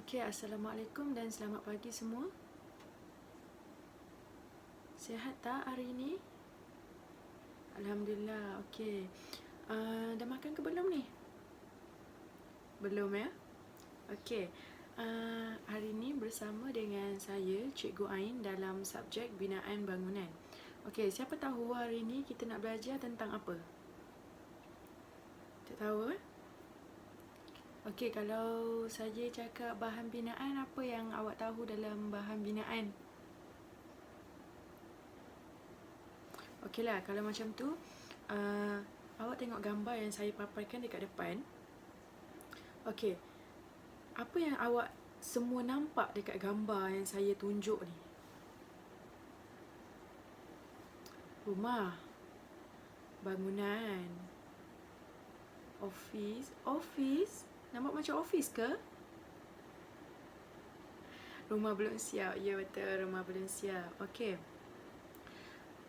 Okey, Assalamualaikum dan selamat pagi semua. Sihat tak hari ini? Alhamdulillah, okey. Dah makan ke belum ni? Belum ya? Okey. Hari ini bersama dengan saya, Cikgu Ain dalam subjek binaan bangunan. Okey, siapa tahu hari ini kita nak belajar tentang apa? Tak tahu eh? Okey, kalau saya cakap bahan binaan, apa yang awak tahu dalam bahan binaan? Okeylah, kalau macam tu, awak tengok gambar yang saya paparkan dekat depan. Okey, apa yang awak semua nampak dekat gambar yang saya tunjuk ni? Rumah, bangunan, office. Nampak macam office ke? Rumah belum siap. Ya betul, rumah belum siap. Okey.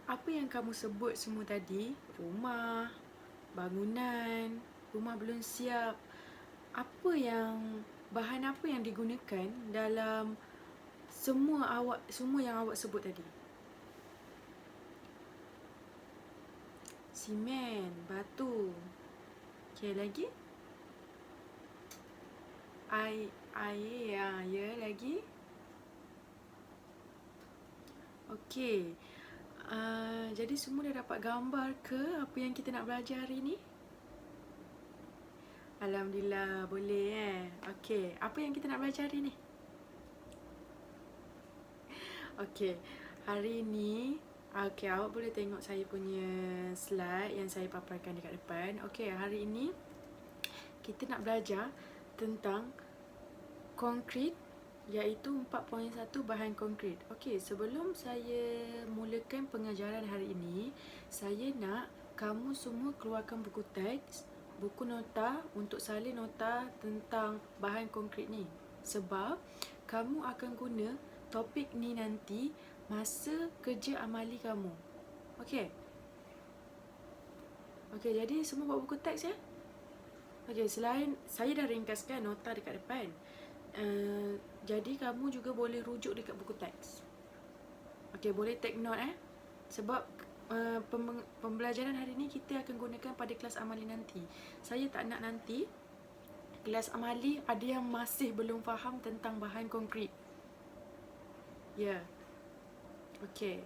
Apa yang kamu sebut semua tadi, rumah, bangunan, rumah belum siap, bahan apa yang digunakan dalam semua yang awak sebut tadi? Simen, batu. Okey, lagi? Air, ya, lagi? Okey. Jadi semua dah dapat gambar ke apa yang kita nak belajar hari ni? Alhamdulillah, boleh Okey, apa yang kita nak belajar hari ni? Okey, hari ni awak boleh tengok saya punya slide yang saya paparkan dekat depan. Okey, hari ini kita nak belajar tentang konkrit, iaitu 4.1 bahan konkrit. Okey, sebelum saya mulakan pengajaran hari ini, saya nak kamu semua keluarkan buku teks, buku nota untuk salin nota tentang bahan konkrit ni. Sebab kamu akan guna topik ni nanti masa kerja amali kamu. Okey? Okey, jadi semua bawa buku teks ya? Okey, selain saya dah ringkaskan nota dekat depan, jadi kamu juga boleh rujuk dekat buku teks. Okey, boleh take note sebab pembelajaran hari ni kita akan gunakan pada kelas amali nanti. Saya tak nak nanti kelas amali ada yang masih belum faham tentang bahan konkrit. Ya. Okey.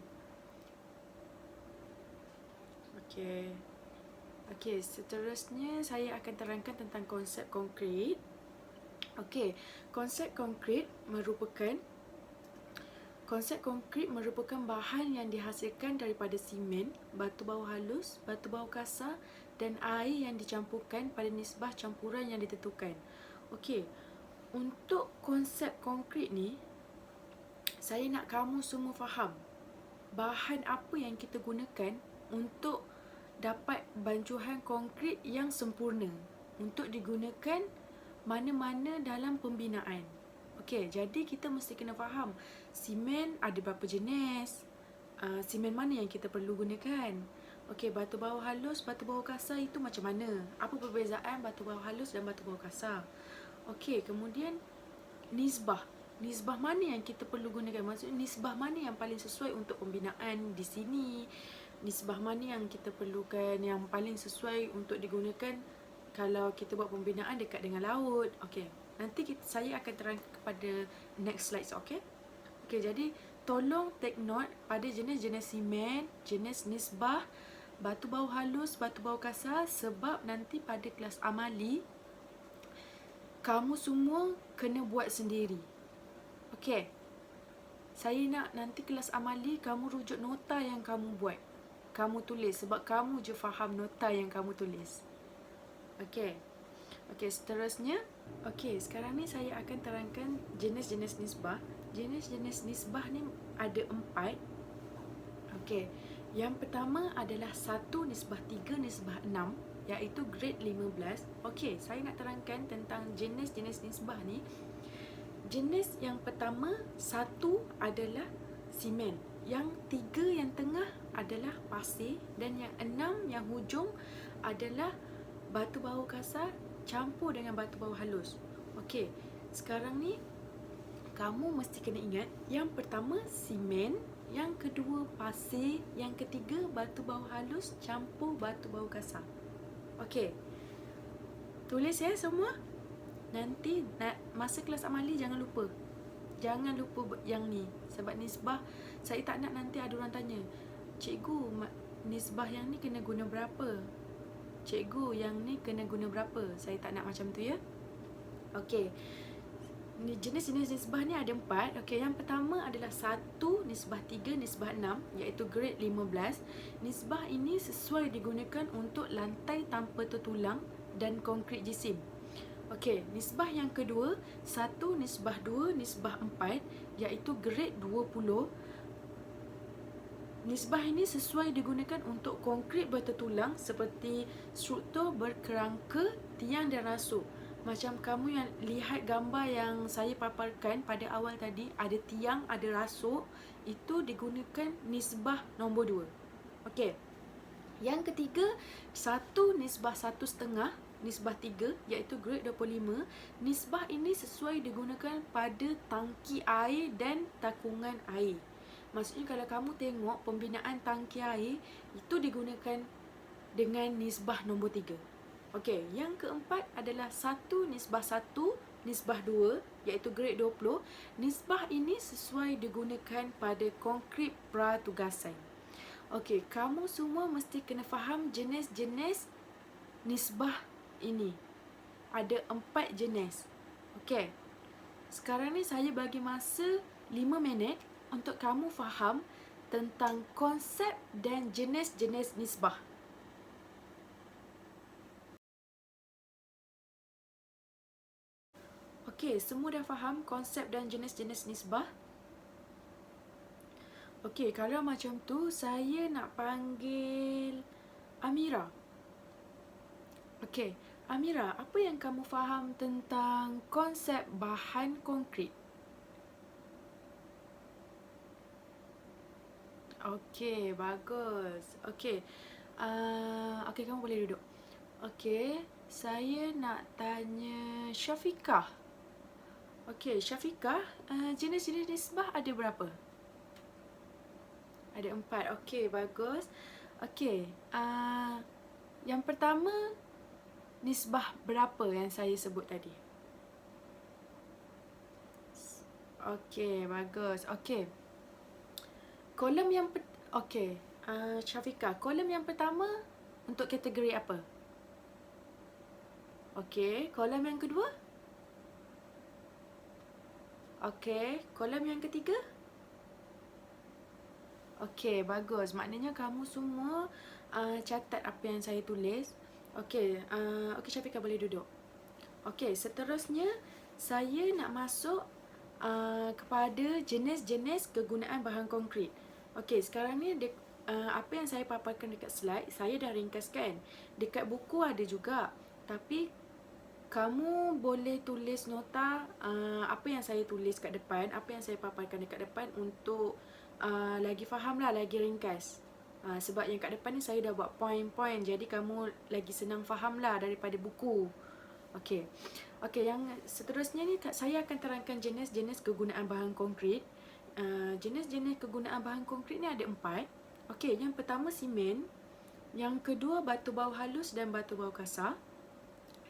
Okey, seterusnya saya akan terangkan tentang konsep konkrit. Okey, konsep konkrit merupakan bahan yang dihasilkan daripada simen, batu bau halus, batu bau kasar dan air yang dicampurkan pada nisbah campuran yang ditentukan. Okey, untuk konsep konkrit ni, saya nak kamu semua faham bahan apa yang kita gunakan untuk dapat bancuhan konkrit yang sempurna untuk digunakan mana-mana dalam pembinaan. Okey, jadi kita mesti kena faham simen ada berapa jenis, simen mana yang kita perlu gunakan. Okey, batu bau halus, batu bau kasar itu macam mana? Apa perbezaan batu bau halus dan batu bau kasar? Okey, kemudian nisbah. Nisbah mana yang kita perlu gunakan? Maksudnya nisbah mana yang paling sesuai untuk pembinaan di sini? Nisbah mana yang kita perlukan yang paling sesuai untuk digunakan kalau kita buat pembinaan dekat dengan laut? Okey, nanti saya akan terangkan kepada next slides, okey? Okey, jadi tolong take note pada jenis-jenis simen, jenis nisbah, batu bau halus, batu bau kasar, sebab nanti pada kelas amali kamu semua kena buat sendiri. Okey. Saya nak nanti kelas amali kamu rujuk nota yang kamu buat. Kamu tulis sebab kamu je faham nota yang kamu tulis. Okey. Okey, seterusnya. Okey, sekarang ni saya akan terangkan jenis-jenis nisbah. Jenis-jenis nisbah ni ada 4. Okey. Yang pertama adalah 1 nisbah 3 nisbah 6, iaitu grade 15. Okey, saya nak terangkan tentang jenis-jenis nisbah ni. Jenis yang pertama, 1 adalah simen. Yang 3 yang tengah adalah pasir. Dan yang 6 yang hujung adalah batu bau kasar campur dengan batu bau halus. Okey, sekarang ni kamu mesti kena ingat, yang pertama simen, yang kedua pasir, yang ketiga batu bau halus campur batu bau kasar. Okey, tulis ya semua. Nanti masa kelas amali jangan lupa yang ni. Sebab nisbah saya tak nak nanti ada orang tanya, cikgu nisbah yang ni kena guna berapa, cikgu yang ni kena guna berapa. Saya tak nak macam tu ya. Okey, jenis-jenis nisbah ni ada 4. Okey, yang pertama adalah 1, nisbah 3, nisbah 6, iaitu grade 15. Nisbah ini sesuai digunakan untuk lantai tanpa tertulang dan konkrit jisim. Okey, nisbah yang kedua 1, nisbah 2, nisbah 4, iaitu grade 20. Nisbah ini sesuai digunakan untuk konkrit bertertulang seperti struktur berkerangka, tiang dan rasuk. Macam kamu yang lihat gambar yang saya paparkan pada awal tadi, ada tiang, ada rasuk, itu digunakan nisbah nombor 2. Okey. Yang ketiga, 1 nisbah 1,5, nisbah 3, iaitu grade 25. Nisbah ini sesuai digunakan pada tangki air dan takungan air. Maksudnya kalau kamu tengok pembinaan tangki air, itu digunakan dengan nisbah nombor 3. Okey, yang keempat adalah 1 nisbah 1, nisbah 2, iaitu grade 20. Nisbah ini sesuai digunakan pada konkrit pratugasan. Okey, kamu semua mesti kena faham jenis-jenis nisbah ini. Ada 4 jenis. Okey, sekarang ni saya bagi masa 5 minit untuk kamu faham tentang konsep dan jenis-jenis nisbah. Okey, semua dah faham konsep dan jenis-jenis nisbah? Okey, kalau macam tu saya nak panggil Amira. Okey, Amira, apa yang kamu faham tentang konsep bahan konkrit? Okey, bagus. Okey. Okey, kamu boleh duduk. Okey, saya nak tanya Syafiqah. Okey, Syafiqah, jenis-jenis nisbah ada berapa? Ada 4. Okey, bagus. Okey, yang pertama, nisbah berapa yang saya sebut tadi? Okey, bagus. Okey. Kolom yang okey, Syafiqah, kolom yang pertama untuk kategori apa? Okey, kolom yang kedua? Okey, kolom yang ketiga? Okey, bagus. Maknanya kamu semua catat apa yang saya tulis. Okey, okey Syafiqah boleh duduk. Okey, seterusnya saya nak masuk kepada jenis-jenis kegunaan bahan konkrit. Okey, sekarang ni apa yang saya paparkan dekat slide, saya dah ringkaskan. Dekat buku ada juga. Tapi kamu boleh tulis nota apa yang saya tulis kat depan, apa yang saya paparkan dekat depan untuk lagi faham lah, lagi ringkas. Sebab yang kat depan ni saya dah buat point-point, jadi kamu lagi senang faham lah daripada buku. Okey. Okey, yang seterusnya ni saya akan terangkan jenis-jenis kegunaan bahan konkrit. Jenis-jenis kegunaan bahan konkrit ni ada 4. Okey, yang pertama simen, yang kedua batu bau halus dan batu bau kasar,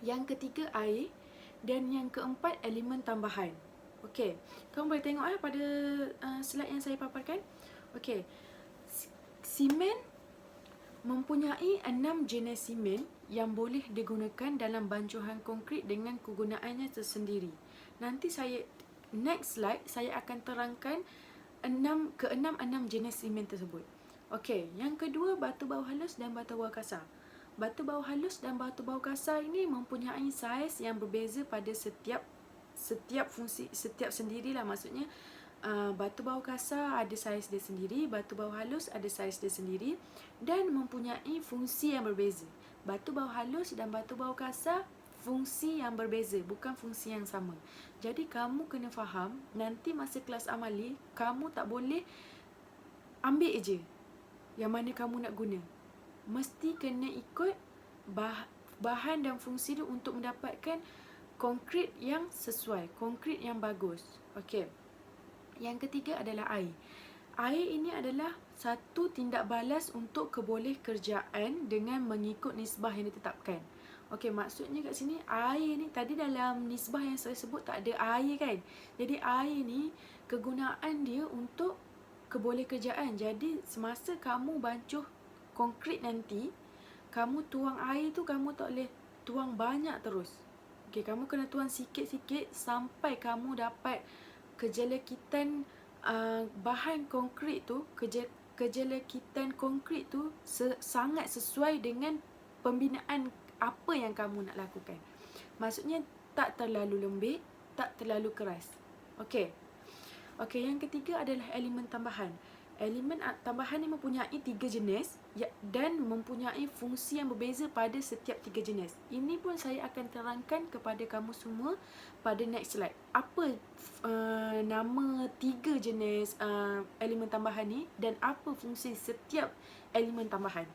yang ketiga air, dan yang keempat elemen tambahan. Okey, kamu boleh tengok pada slide yang saya paparkan. Okey, simen mempunyai 6 jenis simen yang boleh digunakan dalam bancuhan konkrit dengan kegunaannya tersendiri. Nanti next slide saya akan terangkan 6 jenis simen tersebut. Okey, yang kedua batu bau halus dan batu bau kasar. Batu bau halus dan batu bau kasar ini mempunyai saiz yang berbeza pada setiap fungsi, setiap sendirilah. Maksudnya batu bau kasar ada saiz dia sendiri, batu bau halus ada saiz dia sendiri dan mempunyai fungsi yang berbeza. Batu bau halus dan batu bau kasar fungsi yang berbeza, bukan fungsi yang sama. Jadi kamu kena faham, nanti masa kelas amali kamu tak boleh ambil je yang mana kamu nak guna. Mesti kena ikut bahan dan fungsi dia untuk mendapatkan konkrit yang sesuai, konkrit yang bagus. Okey. Yang ketiga adalah air. Air ini adalah satu tindak balas untuk keboleh kerjaan dengan mengikut nisbah yang ditetapkan. Okey, maksudnya kat sini air ni tadi dalam nisbah yang saya sebut tak ada air kan. Jadi air ni kegunaan dia untuk keboleh kerjaan. Jadi semasa kamu bancuh konkrit nanti, kamu tuang air tu kamu tak boleh tuang banyak terus. Okey, kamu kena tuang sikit-sikit sampai kamu dapat kejelekitan bahan konkrit tu, kejelekitan konkrit tu sangat sesuai dengan pembinaan apa yang kamu nak lakukan. Maksudnya tak terlalu lembik, tak terlalu keras. Okey. Okey, yang ketiga adalah elemen tambahan. Elemen tambahan ni mempunyai 3 jenis dan mempunyai fungsi yang berbeza pada setiap 3 jenis. Ini pun saya akan terangkan kepada kamu semua pada next slide. Apa nama 3 jenis elemen tambahan ni dan apa fungsi setiap elemen tambahan.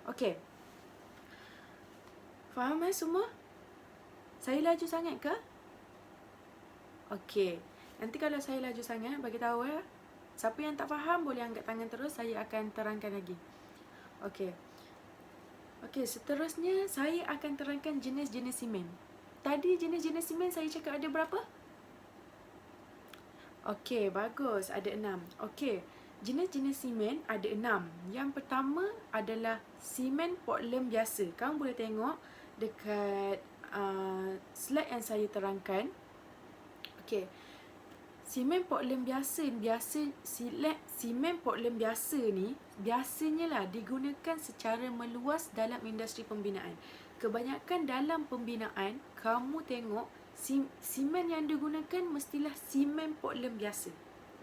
Okey. Faham semua? Saya laju sangat ke? Okey. Nanti kalau saya laju sangat, bagi tahu ya. Siapa yang tak faham boleh angkat tangan terus, saya akan terangkan lagi. Okey. Okey, seterusnya saya akan terangkan jenis-jenis simen. Tadi jenis-jenis simen saya cakap ada berapa? Okey, bagus. Ada 6. Okey. Jenis-jenis simen ada 6. Yang pertama adalah simen Portland biasa. Kamu boleh tengok dekat slide yang saya terangkan. Okey. Simen Portland simen Portland biasa ni biasanya lah digunakan secara meluas dalam industri pembinaan. Kebanyakan dalam pembinaan, kamu tengok simen yang digunakan mestilah simen Portland biasa.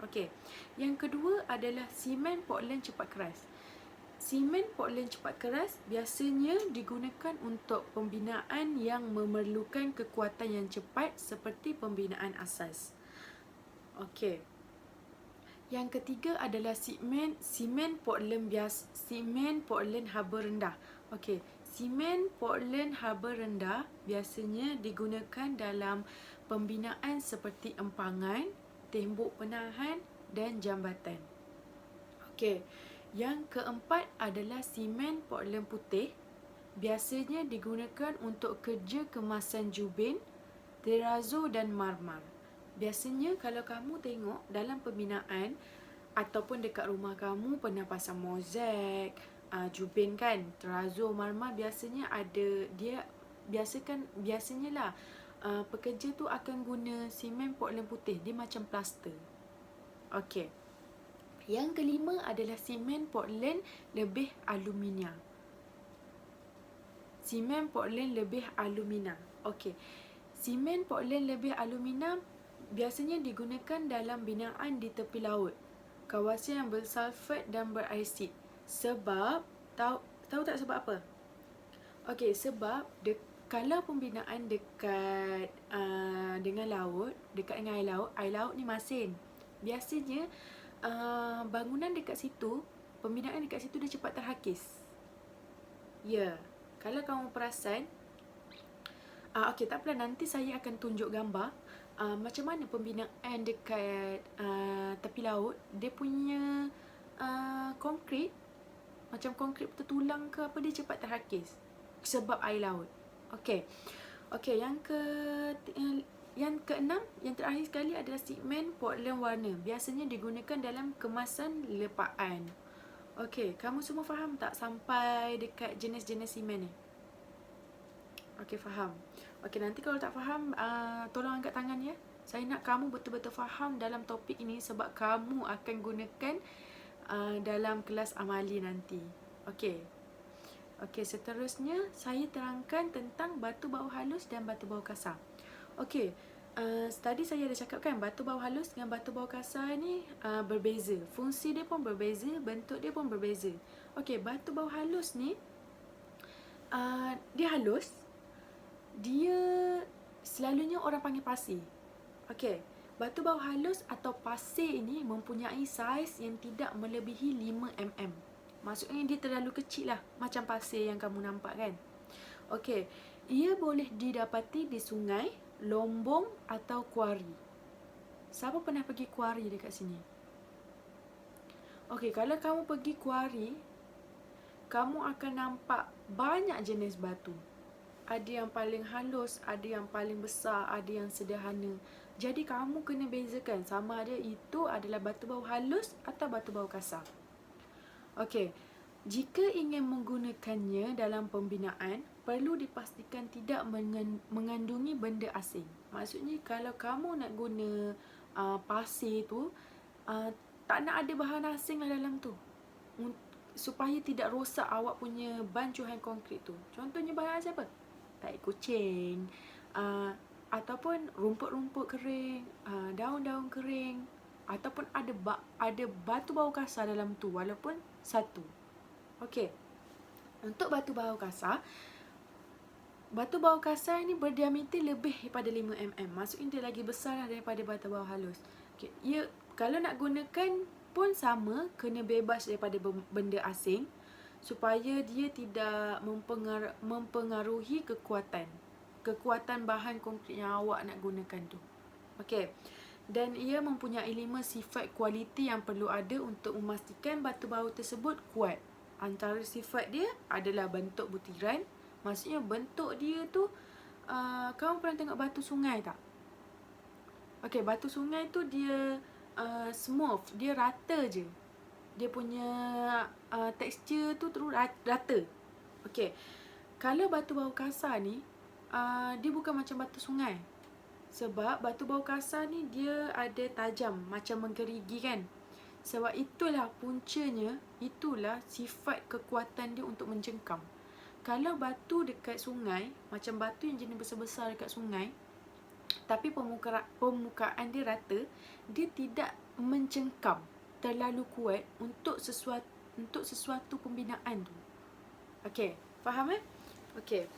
Okey. Yang kedua adalah simen Portland cepat keras. Simen Portland cepat keras biasanya digunakan untuk pembinaan yang memerlukan kekuatan yang cepat seperti pembinaan asas. Okey. Yang ketiga adalah simen Portland biasa, simen Portland haba rendah. Okey, simen Portland haba rendah biasanya digunakan dalam pembinaan seperti empangan, tembok penahan dan jambatan. Okey. Yang keempat adalah simen Portland putih. Biasanya digunakan untuk kerja kemasan jubin, terrazzo dan marmar. Biasanya kalau kamu tengok dalam pembinaan ataupun dekat rumah kamu pernah pasang mozaik, jubin kan, terrazzo, marmar, biasanya ada dia biasanya lah pekerja tu akan guna simen Portland putih. Dia macam plaster. Okey. Yang kelima adalah simen Portland lebih alumina. Simen Portland lebih alumina. Okey. Simen Portland lebih alumina biasanya digunakan dalam binaan di tepi laut, kawasan yang bersulfat dan berasid. Sebab tahu tak sebab apa? Okey, sebab kalau pembinaan dekat dengan laut, dekat dengan air laut ni masin. Biasanya bangunan dekat situ, pembinaan dekat situ dia cepat terhakis. Ya, kalau kamu perasan, okey, tak apalah, nanti saya akan tunjuk gambar macam mana pembinaan dekat tepi laut. Dia punya konkrit, macam konkrit tertulang ke apa, dia cepat terhakis sebab air laut. Okey. Okey, yang keenam, yang terakhir sekali adalah simen Portland warna. Biasanya digunakan dalam kemasan lepaan. Okey, kamu semua faham tak sampai dekat jenis-jenis simen ni? Okey, faham. Okey, nanti kalau tak faham, tolong angkat tangan ya. Saya nak kamu betul-betul faham dalam topik ini sebab kamu akan gunakan dalam kelas amali nanti. Okey. Okey, seterusnya saya terangkan tentang batu bau halus dan batu bau kasar. Okey, tadi saya ada cakap kan, batu bau halus dengan batu bau kasar ni berbeza. Fungsi dia pun berbeza, bentuk dia pun berbeza. Okey, batu bau halus ni dia halus. Dia selalunya orang panggil pasir. Okey, batu bau halus atau pasir ini mempunyai saiz yang tidak melebihi 5 mm. Maksudnya dia terlalu kecil lah, macam pasir yang kamu nampak kan. Okey, ia boleh didapati di sungai, lombong atau kuari? Siapa pernah pergi kuari dekat sini? Okey, kalau kamu pergi kuari, kamu akan nampak banyak jenis batu. Ada yang paling halus, ada yang paling besar, ada yang sederhana. Jadi kamu kena bezakan sama ada itu adalah batu bau halus atau batu bau kasar. Okey, jika ingin menggunakannya dalam pembinaan, perlu dipastikan tidak mengandungi benda asing. Maksudnya kalau kamu nak guna pasir tu, tak nak ada bahan asing lah dalam tu, supaya tidak rosak awak punya bancuhan konkrit tu. Contohnya bahan asing apa? Tai kucing, ataupun rumput-rumput kering, daun-daun kering, ataupun ada batu bau kasar dalam tu walaupun satu. Okey. Untuk batu bau kasar ni berdiameter lebih daripada 5 mm. Maksudnya dia lagi besar daripada batu bau halus. Okey, kalau nak gunakan pun sama, kena bebas daripada benda asing supaya dia tidak mempengaruhi kekuatan bahan konkrit yang awak nak gunakan tu. Okey. Dan ia mempunyai 5 sifat kualiti yang perlu ada untuk memastikan batu bau tersebut kuat. Antara sifat dia adalah bentuk butiran. Maksudnya bentuk dia tu, kamu pernah tengok batu sungai tak? Okey, batu sungai tu dia smooth, dia rata je. Dia punya tekstur tu terus rata. Okey. Kalau batu bau kasar ni, dia bukan macam batu sungai. Sebab batu bau kasar ni dia ada tajam, macam menggerigi kan. Sebab itulah puncanya, itulah sifat kekuatan dia untuk mencengkam. Kalau batu dekat sungai, macam batu yang jenis besar-besar dekat sungai, tapi permukaan dia rata, dia tidak mencengkam terlalu kuat untuk sesuatu pembinaan tu. Okey, faham Okey.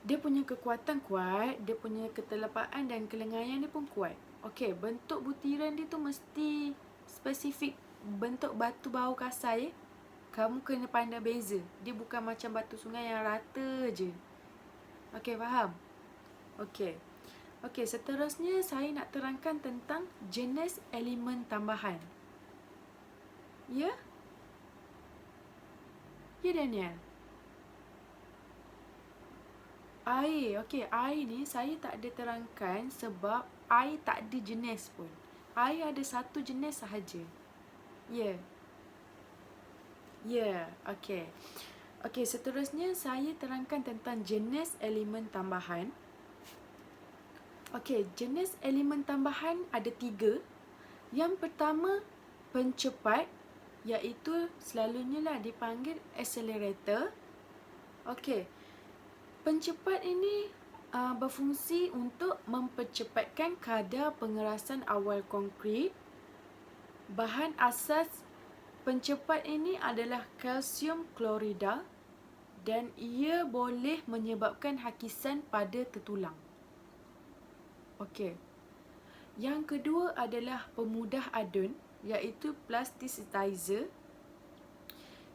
Dia punya kekuatan kuat, dia punya ketelepaan dan kelengaian dia pun kuat. Okey, bentuk butiran dia tu mesti spesifik bentuk batu bau kasar ya. Kamu kena pandai beza. Dia bukan macam batu sungai yang rata je. Okey, faham? Okey. Okey, seterusnya saya nak terangkan tentang jenis elemen tambahan. Ya? Ya, Daniel? Air. Okey, air ni saya tak ada terangkan sebab air tak ada jenis pun. Air ada satu jenis sahaja. Ya. Ya, okey. Okey, seterusnya saya terangkan tentang jenis elemen tambahan. Okey, jenis elemen tambahan ada 3. Yang pertama, pencepat, iaitu selalunya lah dipanggil accelerator. Okey, pencepat ini berfungsi untuk mempercepatkan kadar pengerasan awal konkrit. Bahan asas pencepat ini adalah kalsium klorida dan ia boleh menyebabkan hakisan pada tertulang. Okey. Yang kedua adalah pemudah adun, iaitu plasticizer.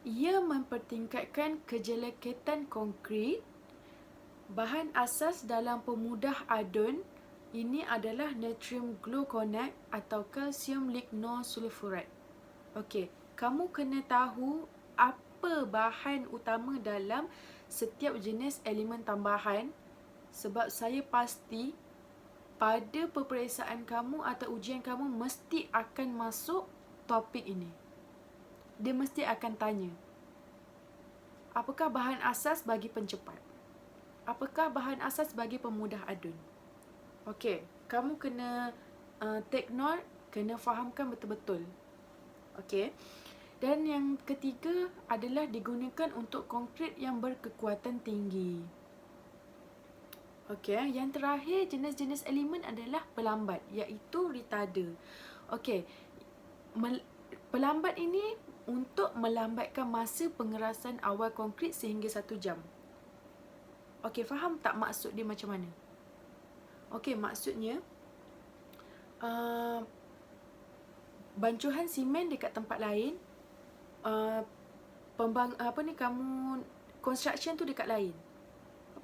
Ia mempertingkatkan kejeleketan konkrit. Bahan asas dalam pemudah adun ini adalah natrium gluconate atau kalsium lignosulfurat. Okey, kamu kena tahu apa bahan utama dalam setiap jenis elemen tambahan sebab saya pasti pada peperiksaan kamu atau ujian kamu mesti akan masuk topik ini. Dia mesti akan tanya, apakah bahan asas bagi pencepat? Apakah bahan asas bagi pemudah adun? Okey, kamu kena take note, kena fahamkan betul-betul. Okey. Dan yang ketiga adalah digunakan untuk konkrit yang berkekuatan tinggi. Okey, yang terakhir jenis-jenis elemen adalah pelambat, iaitu retarder. Okey, pelambat ini untuk melambatkan masa pengerasan awal konkrit sehingga 1 jam. Okey, faham tak maksud dia macam mana? Okey, maksudnya bancuhan simen dekat tempat lain, construction tu dekat lain,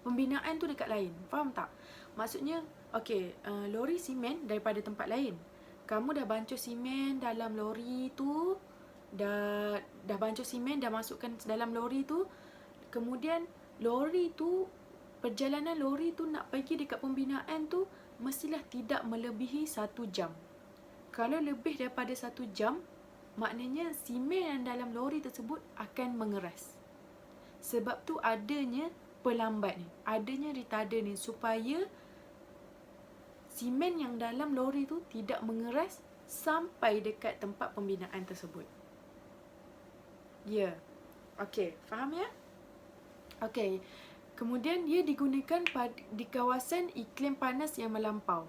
pembinaan tu dekat lain. Faham tak? Maksudnya, okey, lori simen daripada tempat lain. Kamu dah bancuh simen dalam lori tu, dah bancuh simen, dah masukkan dalam lori tu. Kemudian lori tu, perjalanan lori tu nak pergi dekat pembinaan tu mestilah tidak melebihi 1 jam. Kalau lebih daripada 1 jam, maknanya simen yang dalam lori tersebut akan mengeras. Sebab tu adanya pelambat ni, adanya retarder ni, supaya simen yang dalam lori tu tidak mengeras sampai dekat tempat pembinaan tersebut. Ya. Okey, faham ya? Okey. Kemudian dia digunakan di kawasan iklim panas yang melampau.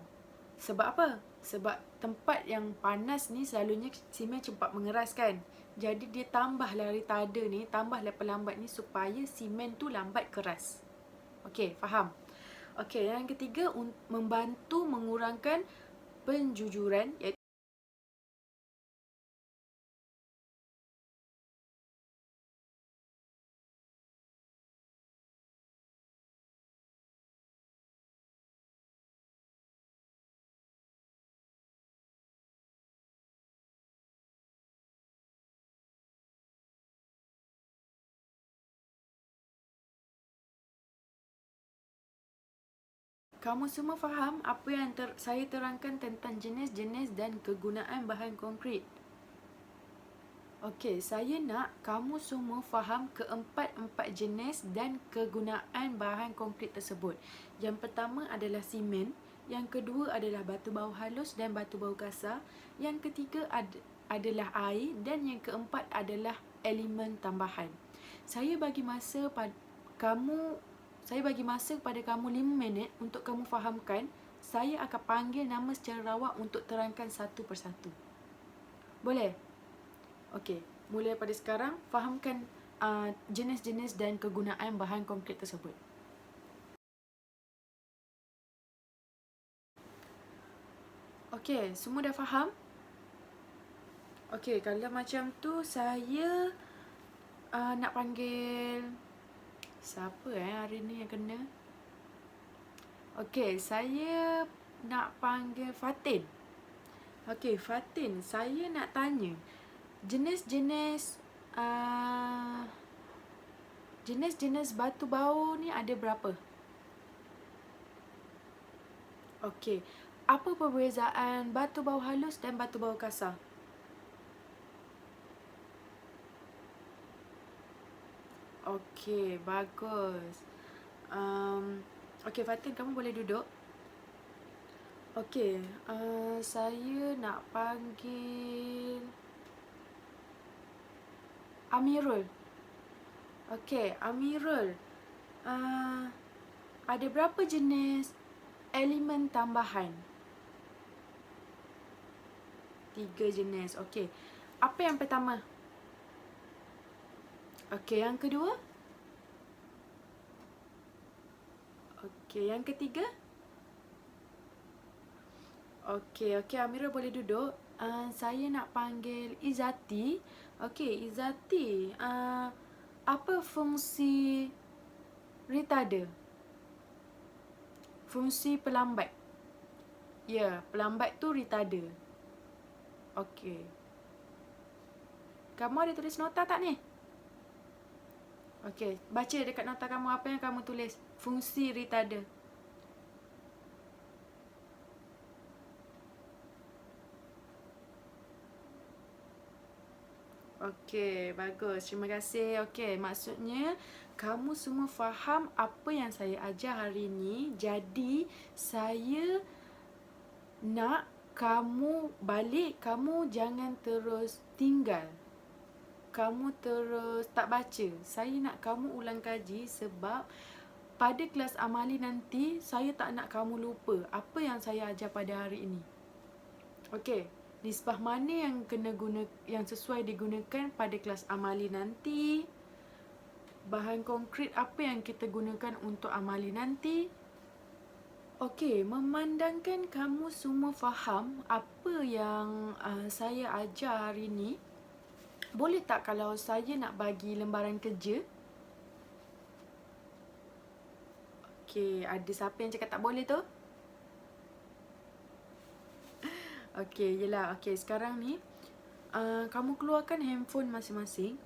Sebab apa? Sebab tempat yang panas ni selalunya simen cepat mengeras kan. Jadi dia tambahlah retarder ni, tambahlah pelambat ni supaya simen tu lambat keras. Okey, faham? Okey, yang ketiga, membantu mengurangkan penjujuran, iaitu kamu semua faham apa yang saya terangkan tentang jenis-jenis dan kegunaan bahan konkrit? Okey, saya nak kamu semua faham keempat-empat jenis dan kegunaan bahan konkrit tersebut. Yang pertama adalah simen, yang kedua adalah batu bau halus dan batu bau kasar, yang ketiga adalah air, dan yang keempat adalah elemen tambahan. Saya bagi masa pada kamu 5 minit untuk kamu fahamkan. Saya akan panggil nama secara rawak untuk terangkan satu persatu. Boleh? Okey, mulai pada sekarang, fahamkan jenis-jenis dan kegunaan bahan konkrit tersebut. Okey, semua dah faham? Okey, kalau macam tu saya nak panggil siapa hari ni yang kena? Okey, saya nak panggil Fatin. Okey, Fatin, saya nak tanya jenis-jenis batu bau ni ada berapa? Okey, apa perbezaan batu bau halus dan batu bau kasar? Okey, bagus. Okey, Fatin, kamu boleh duduk. Okey, saya nak panggil Amirul. Okey, Amirul, ada berapa jenis elemen tambahan? 3 jenis. Okey, apa yang pertama? Okey, yang kedua? Okey, yang ketiga? Okey, Amirul boleh duduk. Saya nak panggil Izzati. Okey, Izzati, apa fungsi retarder? Fungsi pelambat. Ya, pelambat tu retarder. Okey. Kamu ada tulis nota tak ni? Okey, baca dekat nota kamu apa yang kamu tulis. Fungsi retarder. Okey, bagus. Terima kasih. Okey, maksudnya kamu semua faham apa yang saya ajar hari ini. Jadi, saya nak kamu balik, kamu jangan terus tinggal. Kamu terus tak baca. Saya nak kamu ulang kaji sebab pada kelas amali nanti, saya tak nak kamu lupa apa yang saya ajar pada hari ini. Okey, nisbah mana yang sesuai digunakan pada kelas amali nanti? Bahan konkrit apa yang kita gunakan untuk amali nanti? Okey, memandangkan kamu semua faham apa yang saya ajar hari ini, boleh tak kalau saya nak bagi lembaran kerja? Okey, ada siapa yang cakap tak boleh tu? Okey, yelah. Okey, sekarang ni kamu keluarkan handphone masing-masing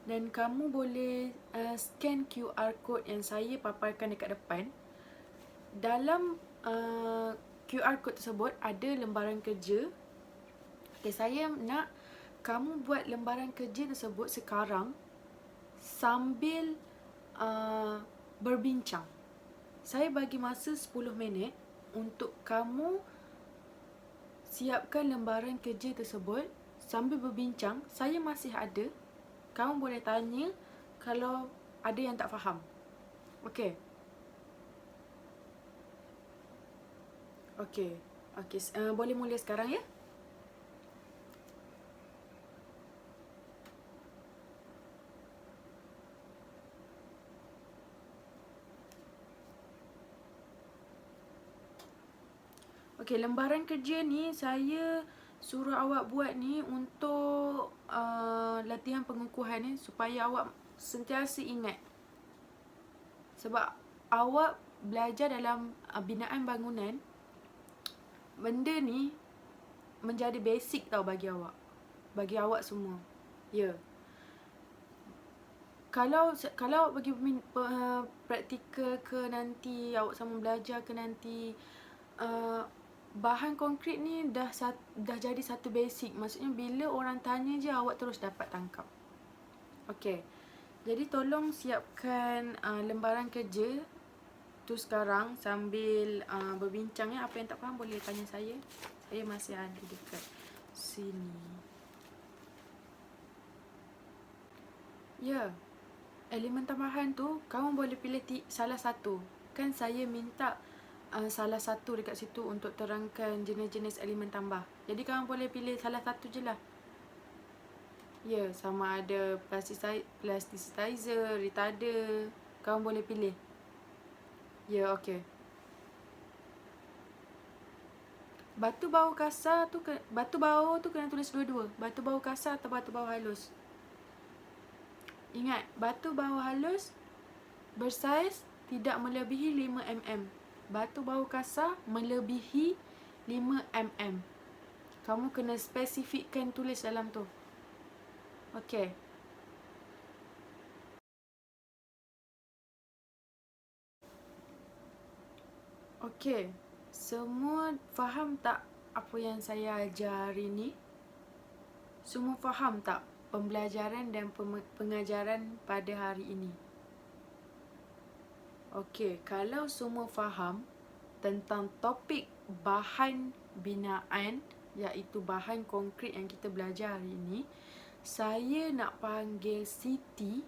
dan kamu boleh scan QR code yang saya paparkan dekat depan. Dalam QR code tersebut ada lembaran kerja. Okay, saya nak kamu buat lembaran kerja tersebut sekarang sambil berbincang. Saya bagi masa 10 minit untuk kamu siapkan lembaran kerja tersebut sambil berbincang. Saya masih ada. Kamu boleh tanya kalau ada yang tak faham. Okey. Okey. Okey, boleh mula sekarang ya? Okey, lembaran kerja ni saya suruh awak buat ni untuk latihan pengukuhan ni supaya awak sentiasa ingat. Sebab awak belajar dalam binaan bangunan, benda ni menjadi basic tau bagi awak. Bagi awak semua. Ya. Kalau awak bagi praktikal ke nanti, awak sama belajar ke nanti, bahan konkret ni dah jadi satu basic. Maksudnya bila orang tanya je awak terus dapat tangkap. Okey. Jadi tolong siapkan lembaran kerja tu sekarang sambil berbincang ya. Apa yang tak faham boleh tanya saya. Saya masih ada dekat sini. Ya. Elemen tambahan tu kamu boleh pilih salah satu. Kan saya minta salah satu dekat situ untuk terangkan jenis-jenis elemen tambah. Jadi kamu boleh pilih salah satu je lah. Ya, sama ada plasticizer, retarder. Kamu boleh pilih. Ya, okey. Batu bau kasar tu, batu bau tu kena tulis dua-dua. Batu bau kasar atau batu bau halus. Ingat, batu bau halus bersaiz tidak melebihi 5 mm. Batu bau kasar melebihi 5 mm. Kamu kena spesifikkan tulis dalam tu. Okey. Okey. Semua faham tak apa yang saya ajar hari ni? Semua faham tak pembelajaran dan pengajaran pada hari ini? Okey, kalau semua faham tentang topik bahan binaan, iaitu bahan konkret yang kita belajar hari ini, saya nak panggil Siti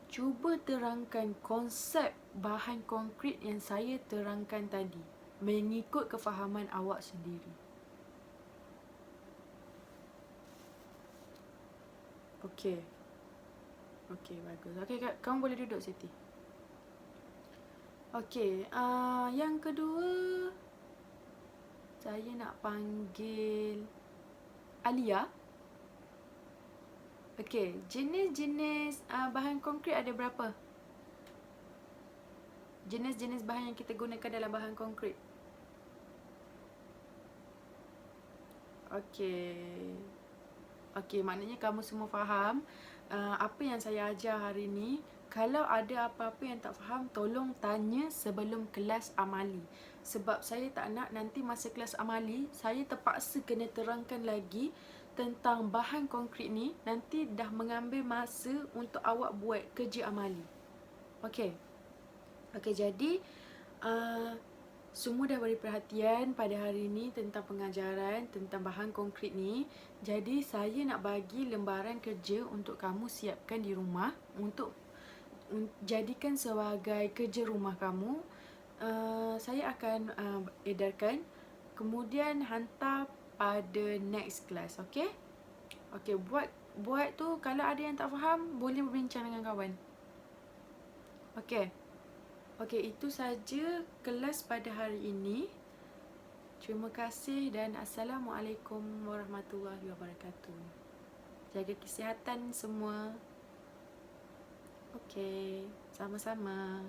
cuba terangkan konsep bahan konkret yang saya terangkan tadi mengikut kefahaman awak sendiri. Okey. Okey, bagus. Okey, kamu boleh duduk, Siti. Okey, yang kedua saya nak panggil Alia. Okey, jenis-jenis bahan konkret ada berapa? Jenis-jenis bahan yang kita gunakan dalam bahan konkret. Okey. Okey, maknanya kamu semua faham apa yang saya ajar hari ni. Kalau ada apa-apa yang tak faham, tolong tanya sebelum kelas amali. Sebab saya tak nak nanti masa kelas amali, saya terpaksa kena terangkan lagi tentang bahan konkret ni. Nanti dah mengambil masa untuk awak buat kerja amali. Okey. Okey, jadi semua dah beri perhatian pada hari ini tentang pengajaran, tentang bahan konkret ni. Jadi saya nak bagi lembaran kerja untuk kamu siapkan di rumah untuk jadikan sebagai kerja rumah kamu. Saya akan edarkan, kemudian hantar pada next class. Okey? Okey, buat tu kalau ada yang tak faham boleh berbincang dengan kawan. Okey. Okey, itu saja kelas pada hari ini. Terima kasih dan Assalamualaikum warahmatullahi wabarakatuh. Jaga kesihatan semua. Okey, sama-sama.